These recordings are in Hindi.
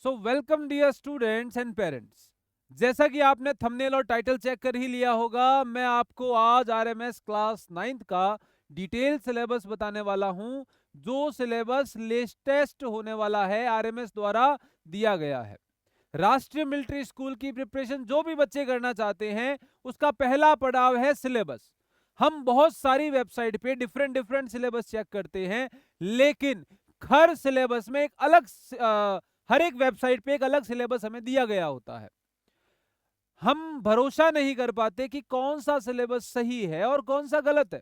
So welcome dear students and parents. जैसा कि आपने थंबनेल और टाइटल चेक कर ही लिया होगा, मैं आपको आज आरएमएस क्लास 9th का डिटेल सिलेबस बताने वाला हूं, जो सिलेबस लेटेस्ट होने वाला है, आरएमएस द्वारा दिया गया है। राष्ट्रीय मिलिट्री स्कूल की प्रिपरेशन जो भी बच्चे करना चाहते हैं, उसका पहला पड़ाव है सिलेबस। हम बहुत सारी वेबसाइट पे डिफरेंट डिफरेंट सिलेबस चेक करते हैं, लेकिन हर सिलेबस में एक अलग हर एक वेबसाइट पे एक अलग सिलेबस हमें दिया गया होता है। हम भरोसा नहीं कर पाते कि कौन सा सिलेबस सही है और कौन सा गलत है।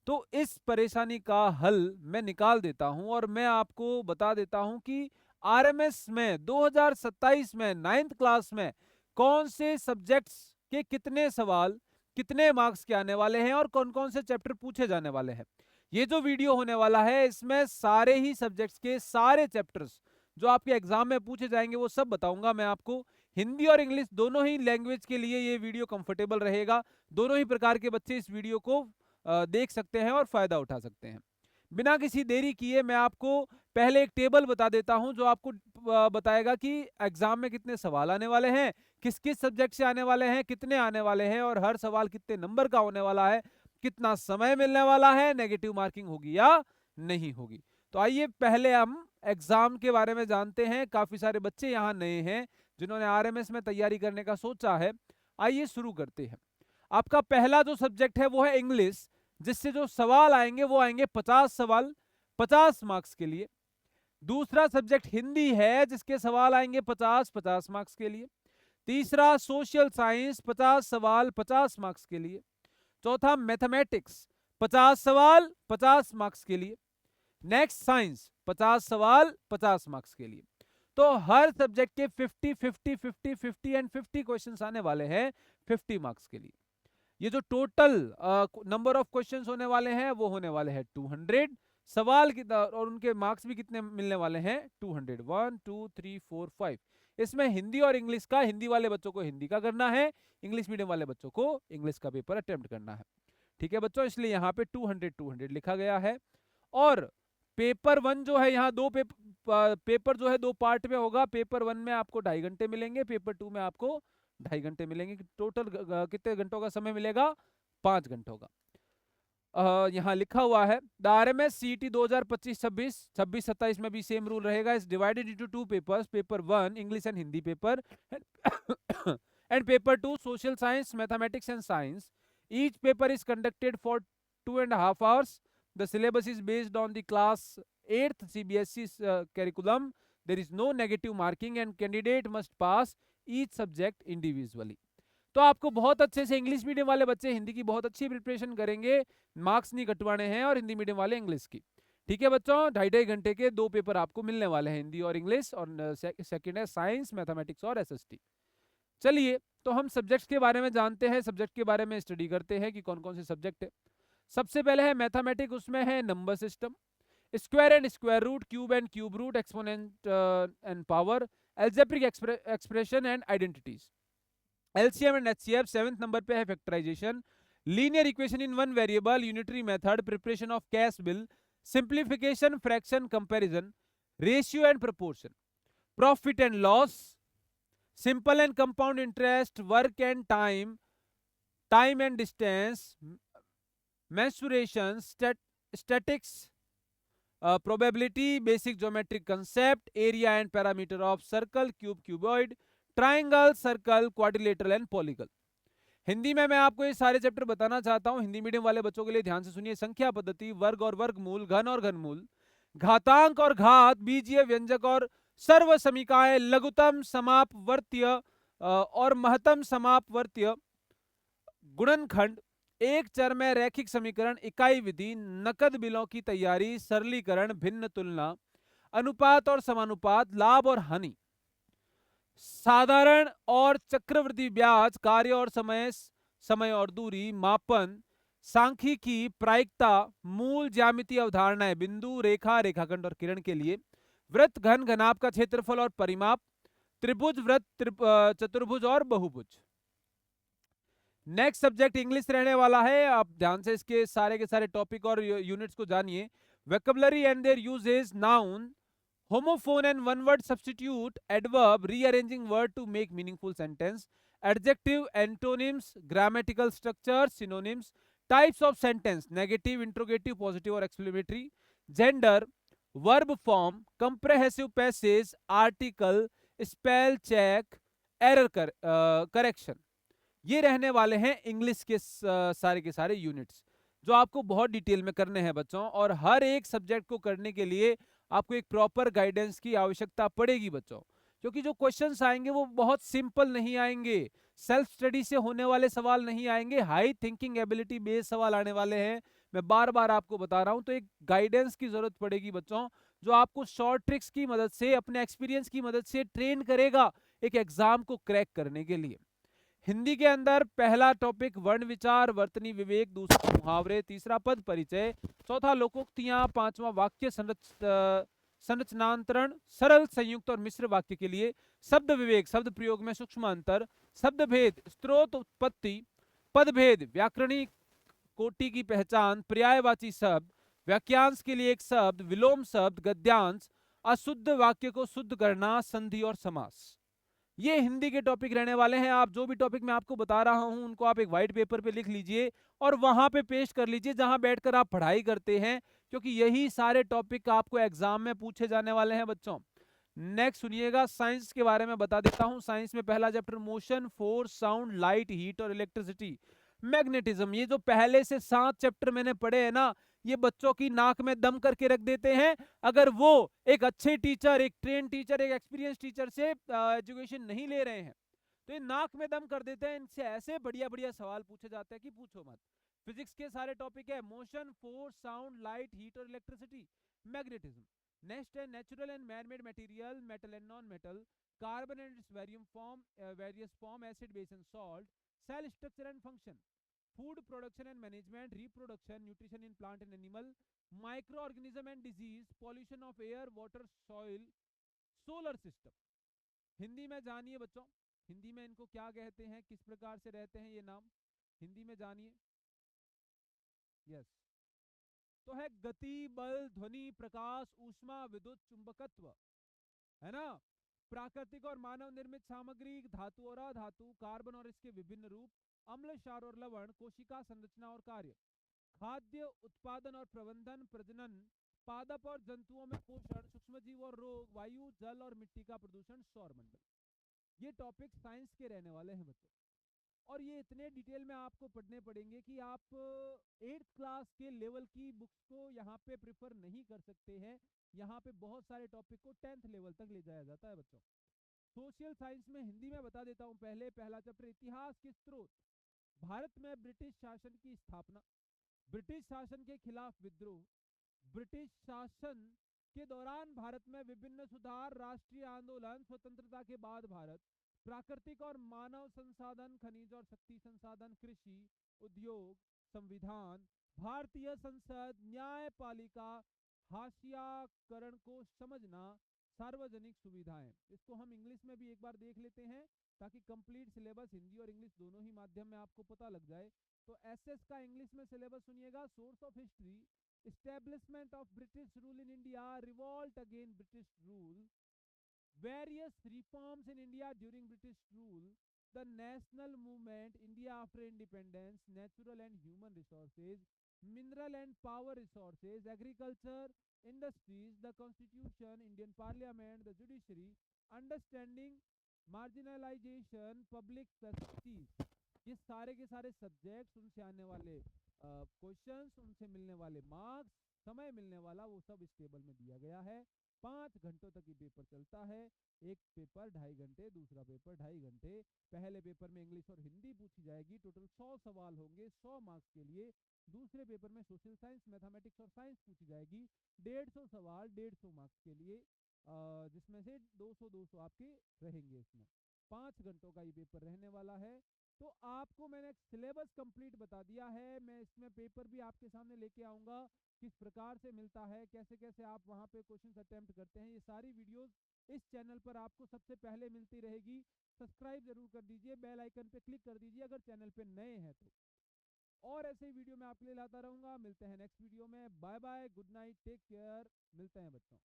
तो इस परेशानी का हल मैं निकाल देता हूं और मैं आपको बता देता हूं कि आरएमएस में 2027 में 9th क्लास में कौन से सब्जेक्ट्स के कितने सवाल कितने मार्क्स के आने वाले हैं और कौन कौन से चैप्टर पूछे जाने वाले हैं। ये जो वीडियो होने वाला है, इसमें सारे ही सब्जेक्ट्स के सारे चैप्टर्स जो आपके एग्जाम में पूछे जाएंगे वो सब बताऊंगा मैं आपको। हिंदी और इंग्लिश दोनों ही लैंग्वेज के लिए ये वीडियो कंफर्टेबल रहेगा। दोनों ही प्रकार के बच्चे इस वीडियो को देख सकते हैं और फायदा उठा सकते हैं। बिना किसी देरी किए मैं आपको पहले एक टेबल बता देता हूं, जो आपको बताएगा कि एग्जाम में कितने सवाल आने वाले हैं, किस किस सब्जेक्ट से आने वाले हैं, कितने आने वाले हैं और हर सवाल कितने नंबर का होने वाला है, कितना समय मिलने वाला है, नेगेटिव मार्किंग होगी या नहीं होगी। तो आइए पहले हम एग्जाम के बारे में जानते हैं। काफी सारे बच्चे यहाँ नए हैं जिन्होंने आरएमएस में तैयारी करने का सोचा है। आइए शुरू करते हैं। आपका पहला जो सब्जेक्ट है वो है इंग्लिश, जिससे जो सवाल आएंगे वो आएंगे 50 सवाल, 50 मार्क्स के लिए। दूसरा सब्जेक्ट हिंदी है, जिसके सवाल आएंगे 50-50 मार्क्स के लिए। तीसरा सोशल साइंस, 50 सवाल 50 मार्क्स के लिए। चौथा मैथमेटिक्स, 50 सवाल 50 मार्क्स के लिए। नेक्स्ट साइंस, 50 सवाल 50 मार्क्स के लिए। तो हर सब्जेक्ट के 50 50 50 50 एंड 50 क्वेश्चंस आने वाले हैं 50 मार्क्स के लिए। ये जो टोटल नंबर ऑफ क्वेश्चंस होने वाले हैं वो होने वाले हैं 200 सवाल की, और उनके मार्क्स भी कितने मिलने वाले हैं 200। 1 2 3 4 5। इसमें हिंदी और इंग्लिश का, हिंदी वाले बच्चों को हिंदी का करना है, इंग्लिश मीडियम वाले बच्चों को इंग्लिश का पेपर अटेम्प्ट करना है। ठीक है बच्चों, इसलिए यहाँ पे 200 लिखा गया है। और पेपर 1 जो है, यहाँ दो पेपर जो है 2 पार्ट में होगा। पेपर 1 में आपको 2.5 घंटे मिलेंगे, पेपर 2 में आपको 2.5 घंटे मिलेंगे। टोटल कितने घंटों का समय मिलेगा? 5 घंटों का। यहाँ लिखा हुआ है द आरएमएस सीईटी 2025-26, 26-27 में भी सेम रूल रहेगा। Is divided into 2 papers, paper 1 English and Hindi paper and paper 2 social science, mathematics and science. Each paper is conducted for 2.5 hours. The syllabus is based on the class 8th CBSE curriculum. There is no negative marking and candidate must pass each subject individually. तो आपको बहुत अच्छे से, इंग्लिश मीडियम वाले बच्चे हिंदी की बहुत अच्छी प्रिपरेशन करेंगे, मार्क्स नहीं कटवाने हैं, और हिंदी मीडियम वाले इंग्लिश की। ठीक है बच्चों, 2.5 घंटे के 2 पेपर आपको मिलने वाले हैं, हिंदी और इंग्लिश, और सेकंड है साइंस, मैथमेटिक्स और एसएसटी। चलिए तो हम सब्जेक्ट्स के बारे में जानते हैं, सब्जेक्ट के बारे में स्टडी करते हैं कि कौन कौन से सब्जेक्ट है। सबसे पहले है मैथमेटिक्स, उसमें है number system, square and square root, cube and cube root, exponent and power, algebraic expression and identities. LCM and HCF 7th number पे है factorisation, linear equation in one variable, unitary method, preparation of cash bill, simplification, fraction comparison, ratio and proportion, profit and loss, simple and compound interest, work and time, time and distance, mensuration, statics, probability, basic geometric concept, area and parameter of circle, cube, cuboid, triangle, circle, quadrilateral and polygon। Hindi में मैं आपको ये सारे चैप्टर बताना चाहता हूं। हिंदी मीडियम वाले बच्चों के लिए ध्यान से सुनिए। संख्या पद्धति, वर्ग और वर्गमूल, घन और घनमूल, घातांक और घात, बीजीय व्यंजक और सर्व समीकाएं, लघुतम समापवर्त्य और महत्तम समापवर्त्य, गुणनखंड, एक चर में रैखिक समीकरण, इकाई विधि, नकद बिलों की तैयारी, सरलीकरण, भिन्न तुलना, अनुपात और समानुपात, लाभ और हानि, साधारण और चक्रवृद्धि ब्याज, कार्य और समय, समय और दूरी, मापन, सांख्यिकी, प्रायिकता, मूल, ज्यामितीय अवधारणाएं, बिंदु, रेखा, रेखाखंड और किरण के लिए, वृत्त, घन, घनाभ का क्षेत्रफल और परिमाप, त्रिभुज, वृत्त, चतुर्भुज और बहुभुज। नेक्स्ट सब्जेक्ट इंग्लिश रहने वाला है। आप ध्यान से इसके सारे के सारे टॉपिक और यूनिट्स को जानिए। Vocabulary and there uses, noun, Homophone and one word substitute, adverb, rearranging word to make meaningful sentence, adjective, antonyms, grammatical structure, synonyms, types of sentence, negative, interrogative, positive और exclamatory, gender, verb form, comprehensive passage, article, spell check, error correction. ये रहने वाले हैं इंग्लिश के सारे के सारे यूनिट्स जो आपको बहुत डिटेल में करने हैं बच्चों, और हर एक सब्जेक्ट को करने के लिए आपको एक प्रॉपर गाइडेंस की आवश्यकता पड़ेगी बच्चों, क्योंकि जो क्वेश्चंस आएंगे वो बहुत सिंपल नहीं आएंगे, सेल्फ स्टडी से होने वाले सवाल नहीं आएंगे, हाई थिंकिंग एबिलिटी बेस्ड सवाल आने वाले हैं। मैं बार बार आपको बता रहा हूं, तो एक गाइडेंस की जरूरत पड़ेगी बच्चों, जो आपको शॉर्ट ट्रिक्स की मदद से, अपने एक्सपीरियंस की मदद से ट्रेन करेगा एक एग्जाम को क्रैक करने के लिए। हिंदी के अंदर पहला टॉपिक वर्ण विचार, वर्तनी विवेक, दूसरा मुहावरे, तीसरा पद परिचय, चौथा लोकोक्तियां, पांचवा वाक्य संरचनांतरण, सरल, संयुक्त और मिश्र वाक्य के लिए, शब्द विवेक, शब्द प्रयोग में सूक्ष्म अंतर, शब्द भेद, स्त्रोत उत्पत्ति, पद भेद, व्याकरणिक कोटि की पहचान, पर्यायवाची शब्द, वाक्यांश के लिए एक शब्द, विलोम शब्द, गद्यांश, अशुद्ध वाक्य को शुद्ध करना, संधि और समास। ये हिंदी के टॉपिक रहने वाले हैं। आप जो भी टॉपिक मैं आपको बता रहा हूं उनको आप एक व्हाइट पेपर पे लिख लीजिए और वहां पे पेस्ट कर लीजिए जहां बैठकर आप पढ़ाई करते हैं, क्योंकि यही सारे टॉपिक आपको एग्जाम में पूछे जाने वाले हैं बच्चों। नेक्स्ट सुनिएगा, साइंस के बारे में बता देता हूं। साइंस में पहला chapter motion, force, sound, light, heat और इलेक्ट्रिसिटी, मैग्नेटिज्म। ये जो पहले से 7 चैप्टर मैंने पढ़े हैं ना, ये बच्चों की नाक में दम करके रख देते हैं अगर वो एक अच्छे टीचर, एक ट्रेन टीचर, एक एक्सपीरियंस टीचर से एजुकेशन नहीं ले रहे हैं, तो ये नाक में दम कर देते हैं। इनसे ऐसे बढ़िया बढ़िया सवाल पूछे जाते हैं कि पूछो मत। फिजिक्स के सारे टॉपिक है, motion, force, sound, light, heat और इलेक्ट्रिसिटी, मैग्नेटिज्म। नेक्स्ट है natural and man made material, metal and non metal, carbon and its various form, acid, base and salt, cell structure and function, food production and management, reproduction, nutrition in plant and animal, microorganism and disease, pollution of air, water, soil, solar system। Hindi में जानिए बच्चों, हिंदी में इनको क्या कहते हैं, किस प्रकार से रहते हैं ये नाम, हिंदी में जानिए। यस, तो है गति, बल, ध्वनि, प्रकाश, ऊष्मा, विद्युत, चुंबकत्व, है ना। प्राकृतिक और मानव निर्मित सामग्री, धातु और अधातु, कार्बन और इसके विभिन्न रूप, अम्ल, क्षार और लवण, कोशिका संरचना और कार्य, खाद्य उत्पादन और प्रबंधन, प्रजनन, पादप और जंतुओं में पोषण, सूक्ष्मजीव और रोग, वायु, जल और मिट्टी का प्रदूषण, सौर मंडल। ये टॉपिक साइंस के रहने वाले हैं बच्चों, और ये इतने डिटेल में आपको पढ़ने पड़ेंगे कि आप 8th क्लास के लेवल की बुक्स को यहाँ पे प्रिफर नहीं कर सकते हैं। यहाँ पे बहुत सारे टॉपिक को 10th लेवल तक ले जाया जाता है बच्चों। सोशल साइंस में हिंदी में बता देता हूं, पहले पहला चैप्टर इतिहास के स्रोत, भारत में ब्रिटिश शासन की स्थापना, ब्रिटिश शासन के खिलाफ विद्रोह, ब्रिटिश शासन के दौरान भारत में विभिन्न सुधार, राष्ट्रीय आंदोलन, स्वतंत्रता के बाद भारत, प्राकृतिक और मानव संसाधन, खनिज और शक्ति संसाधन, कृषि, उद्योग, संविधान, भारतीय संसद, न्यायपालिका, हाशियाकरण को समझना, सार्वजनिक सुविधाएं। इसको हम इंग्लिश में भी एक बार देख लेते हैं ताकि कंप्लीट सिलेबस हिंदी और इंग्लिश दोनों ही माध्यम में आपको पता लग जाए। तो एसएस का इंग्लिश में सिलेबस सुनिएगा, source of history, establishment of British rule in India, revolt against British rule, various reforms in India during British rule, the national movement, India after independence, natural and human resources, mineral and power resources, agriculture, industries, the constitution, Indian parliament, the judiciary, understanding marginalization, public facilities। ये सारे के सारे सब्जेक्ट्स, उनसे आने वाले क्वेश्चंस, उनसे मिलने वाले मार्क्स, समय मिलने वाला, वो सब इस टेबल में दिया गया है। 5 घंटों तक ये पेपर चलता है। एक पेपर 2.5 घंटे, दूसरा पेपर 2.5 घंटे। पहले पेपर में इंग्लिश और हिंदी पूछी जाएगी, टोटल 100 सवाल होंगे 100 मार्क्स के लिए। दूसरे पेपर में सोशल साइंस, मैथमेटिक्स और साइंस पूछी जाएगी, 150 सवाल 150 मार्क्स के लिए, जिसमें से 200 आपके रहेंगे। इसमें 5 घंटों का ये पेपर रहने वाला है। तो आपको मैंने सिलेबस कंप्लीट बता दिया है। मैं इसमें पेपर भी आपके सामने लेके आऊंगा, किस प्रकार से मिलता है, कैसे कैसे आप वहां पे क्वेश्चन अटेम्प्ट करते हैं। ये सारी वीडियोस इस चैनल पर आपको सबसे पहले मिलती रहेगी। सब्सक्राइब जरूर कर दीजिए, बेल आइकन पे क्लिक कर दीजिए अगर चैनल पे नए हैं तो। और ऐसे वीडियो मैं आपके लिए लाता रहूंगा। मिलते हैं नेक्स्ट वीडियो में। Bye bye, good night, take care. मिलते हैं बच्चों।